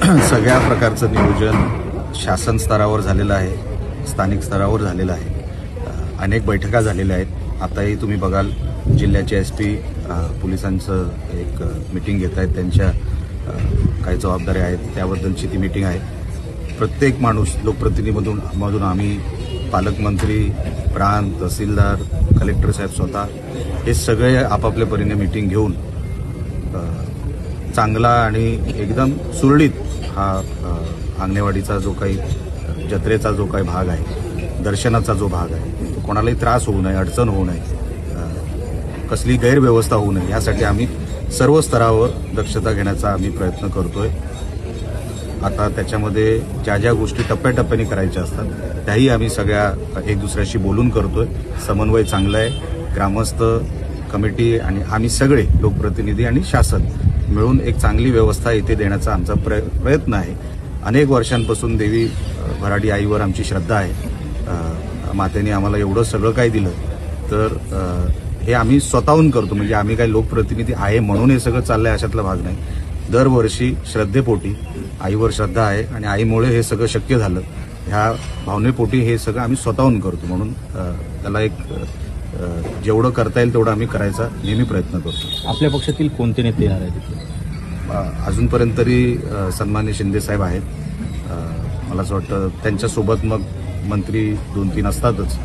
सगळ्या प्रकारचं नियोजन शासन स्तरावर झालेलं आहे, स्थानिक स्तरावर झालेलं आहे। अनेक बैठका झालेल्या आहेत। आताही तुम्ही बघाल जिल्ह्याचे SP पोलिसांचं एक मीटिंग घेत आहेत, त्यांच्या काही जबाबदाऱ्या आहेत त्याबद्दलची ती मीटिंग आहे। प्रत्येक माणूस लोकप्रतिनिधीमधून आम्ही पालकमंत्री, प्रांत, तहसीलदार, कलेक्टर साहेब स्वतः हे सगळे आपापल्या परीने मीटिंग घेऊन चांगला आणि एकदम सुरळीत हा अंगणेवाडीचा जो काही जत्रेचा जो काही भाग आहे, दर्शनाचा जो भाग आहे, तो कोणालाही त्रास होऊ नये, अडचण होऊ नये, कसली गैरव्यवस्था होऊ नये यासाठी आम्ही सर्व स्तरावर दक्षता घेण्याचा आम्ही प्रयत्न करतोय। आता त्याच्यामध्ये ज्या गोष्टी टप्प्याटप्प्याने करायच्या असतात त्याही आम्ही सगळ्या एक दुसऱ्याशी बोलून करतोय। समन्वय चांगला आहे। ग्रामस्थ, कमिटी आणि आम्ही सगळे लोकप्रतिनिधी आणि शासन मिळून एक चांगली व्यवस्था इथे देण्याचा आमचा प्रयत्न आहे। अनेक वर्षांपासून देवी भराडी आईवर आमची श्रद्धा आहे। मातेने आम्हाला एवढं सगळं काही दिलं, तर हे आम्ही स्वतःहून करतो, म्हणजे आम्ही काही लोकप्रतिनिधी आहे म्हणून हे सगळं चाललंय अशातला भाग नाही। दरवर्षी श्रद्धेपोटी आईवर श्रद्धा आहे आणि आईमुळे हे सगळं शक्य झालं, ह्या भावनेपोटी हे सगळं आम्ही स्वतःहून करतो। म्हणून त्याला एक जेवढं करता येईल तेवढं आम्ही करायचा नेहमी प्रयत्न करतो। आपल्या पक्षातील कोणते नेते येणार आहेत? अजूनपर्यंत तरी सन्माननीय शिंदे साहेब आहेत। मला असं वाटतं त्यांच्यासोबत मग मंत्री 2-3 असतातच।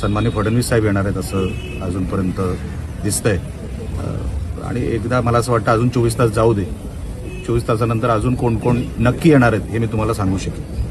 सन्माननीय फडणवीस साहेब येणार आहेत असं अजूनपर्यंत दिसतंय। आणि एकदा मला असं वाटतं अजून 24 तास जाऊ दे, 24 तासानंतर अजून कोण कोण नक्की येणार आहेत हे मी तुम्हाला सांगू शकेन।